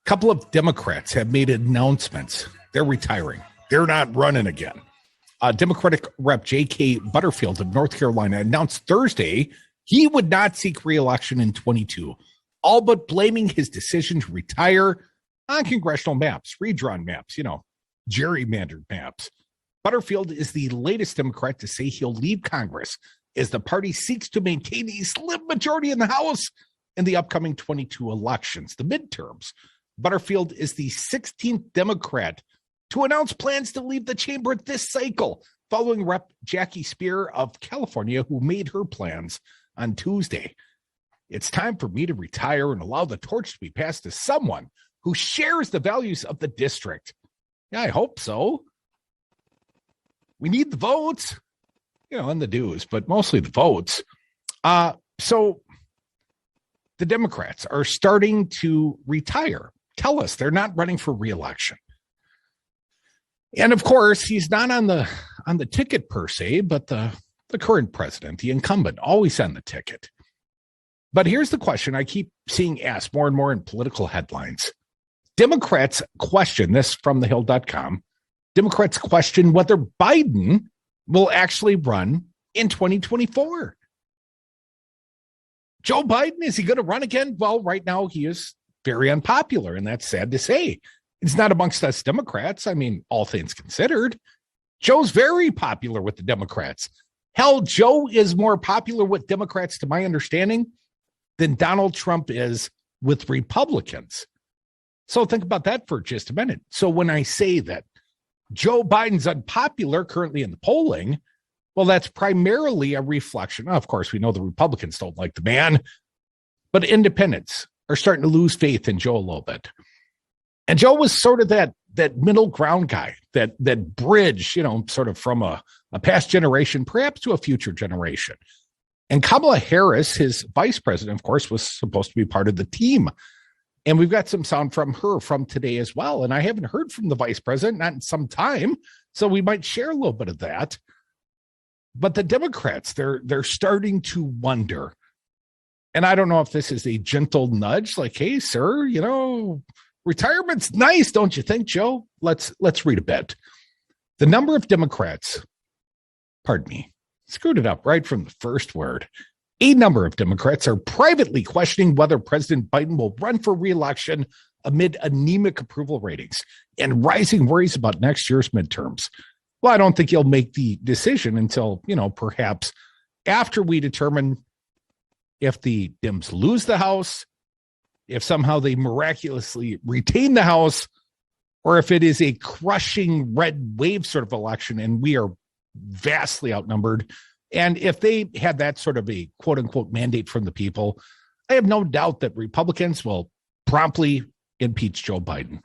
couple of Democrats have made announcements. They're retiring. They're not running again. Democratic Rep J.K. Butterfield of North Carolina announced Thursday he would not seek re-election in 22, all but blaming his decision to retire on congressional maps, redrawn maps, gerrymandered maps. Butterfield is the latest Democrat to say he'll leave Congress as the party seeks to maintain a slim majority in the House in the upcoming 22 elections, the midterms. Butterfield is the 16th Democrat to announce plans to leave the chamber this cycle, following Rep. Jackie Spear of California, who made her plans on Tuesday. It's time for me to retire and allow the torch to be passed to someone who shares the values of the district. Yeah, I hope so. We need the votes, and the dues, but mostly the votes. So the Democrats are starting to retire. Tell us they're not running for re-election. And of course, he's not on the ticket per se, but the current president, the incumbent, always on the ticket. But here's the question I keep seeing asked more and more in political headlines. Democrats question, this from thehill.com, Democrats question whether Biden will actually run in 2024. Joe Biden, is he going to run again? Well, right now he is very unpopular, and that's sad to say. It's not amongst us Democrats. I mean, all things considered, Joe's very popular with the Democrats. Hell, Joe is more popular with Democrats, to my understanding, than Donald Trump is with Republicans. So think about that for just a minute. So when I say that Joe Biden's unpopular currently in the polling, well, that's primarily a reflection. Of course, we know the Republicans don't like the man, but independents are starting to lose faith in Joe a little bit. And Joe was sort of that middle ground guy, that bridge, sort of from a past generation, perhaps to a future generation. And Kamala Harris, his vice president, of course, was supposed to be part of the team. And we've got some sound from her from today as well. And I haven't heard from the vice president, not in some time. So we might share a little bit of that. But the Democrats, they're starting to wonder. And I don't know if this is a gentle nudge, like, hey, sir, retirement's nice, don't you think, Joe? Let's read a bit. The number of Democrats, screwed it up right from the first word. A number of Democrats are privately questioning whether President Biden will run for re-election amid anemic approval ratings and rising worries about next year's midterms. Well, I don't think he'll make the decision until, perhaps after we determine if the Dems lose the House, if somehow they miraculously retain the House, or if it is a crushing red wave sort of election and we are vastly outnumbered. And if they had that sort of a quote unquote mandate from the people, I have no doubt that Republicans will promptly impeach Joe Biden.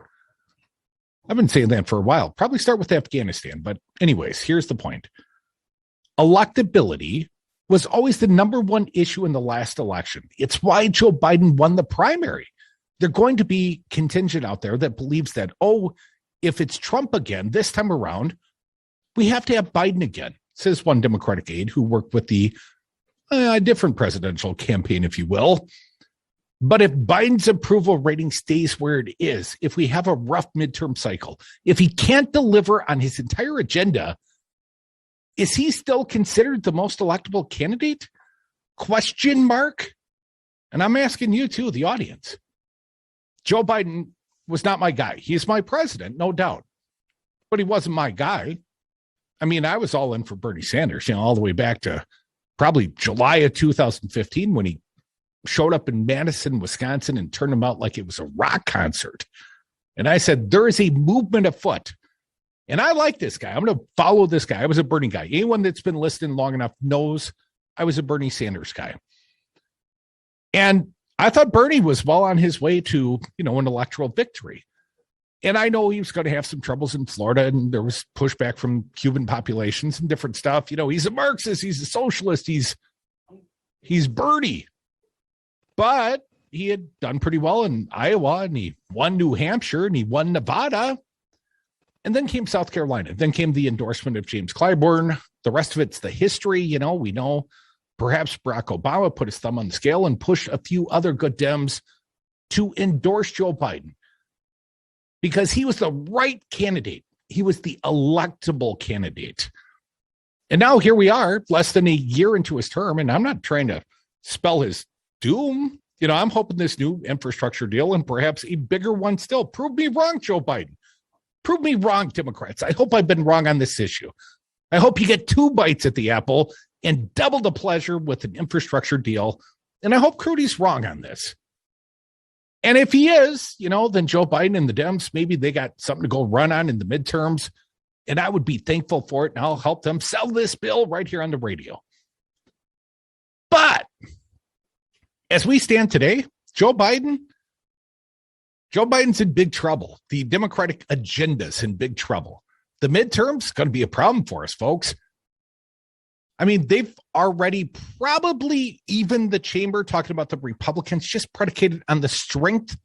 I've been saying that for a while, probably start with Afghanistan. But anyways, here's the point. Electability was always the number one issue in the last election. It's why Joe Biden won the primary. They're going to be contingent out there that believes that, if it's Trump again, this time around, we have to have Biden again, says one Democratic aide who worked with the different presidential campaign, if you will. But if Biden's approval rating stays where it is, if we have a rough midterm cycle, if he can't deliver on his entire agenda, is he still considered the most electable candidate? Question mark. And I'm asking you too, the audience. Joe Biden was not my guy. He's my president, no doubt. But he wasn't my guy. I mean, I was all in for Bernie Sanders, all the way back to probably July of 2015 when he showed up in Madison, Wisconsin and turned him out like it was a rock concert. And I said, there is a movement afoot. And I like this guy. I'm going to follow this guy. I was a Bernie guy. Anyone that's been listening long enough knows I was a Bernie Sanders guy. And I thought Bernie was well on his way to, an electoral victory. And I know he was going to have some troubles in Florida, and there was pushback from Cuban populations and different stuff. He's a Marxist, he's a socialist, he's Bernie. But he had done pretty well in Iowa, and he won New Hampshire, and he won Nevada. And then came South Carolina. Then came the endorsement of James Clyburn. The rest of it's the history. We know perhaps Barack Obama put his thumb on the scale and pushed a few other good Dems to endorse Joe Biden. because he was the right candidate. He was the electable candidate. And now here we are, less than a year into his term, and I'm not trying to spell his doom. I'm hoping this new infrastructure deal, and perhaps a bigger one still, prove me wrong, Joe Biden. Prove me wrong, Democrats. I hope I've been wrong on this issue. I hope you get 2 bites at the apple and double the pleasure with an infrastructure deal. And I hope Crudy's wrong on this. And if he is, then Joe Biden and the Dems, maybe they got something to go run on in the midterms. And I would be thankful for it. And I'll help them sell this bill right here on the radio. But as we stand today, Joe Biden's in big trouble. The Democratic agenda's in big trouble. The midterms going to be a problem for us, folks. I mean, they've already probably even the chamber talking about the Republicans just predicated on the strength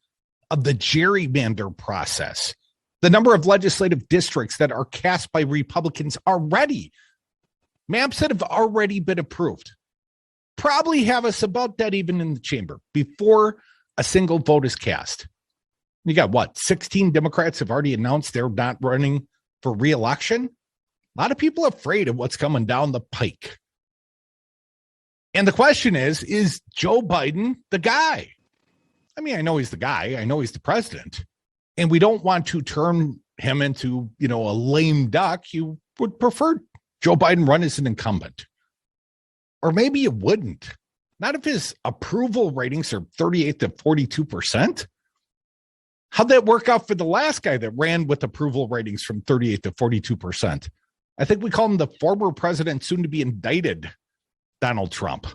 of the gerrymander process. The number of legislative districts that are cast by Republicans already, maps that have already been approved, probably have us about that even in the chamber before a single vote is cast. You got 16 Democrats have already announced they're not running for re-election. A lot of people are afraid of what's coming down the pike. And the question is Joe Biden the guy? I mean, I know he's the guy. I know he's the president. And we don't want to turn him into, a lame duck. You would prefer Joe Biden run as an incumbent. Or maybe you wouldn't. Not if his approval ratings are 38 to 42%. How'd that work out for the last guy that ran with approval ratings from 38 to 42%? I think we call him the former president, soon to be indicted, Donald Trump.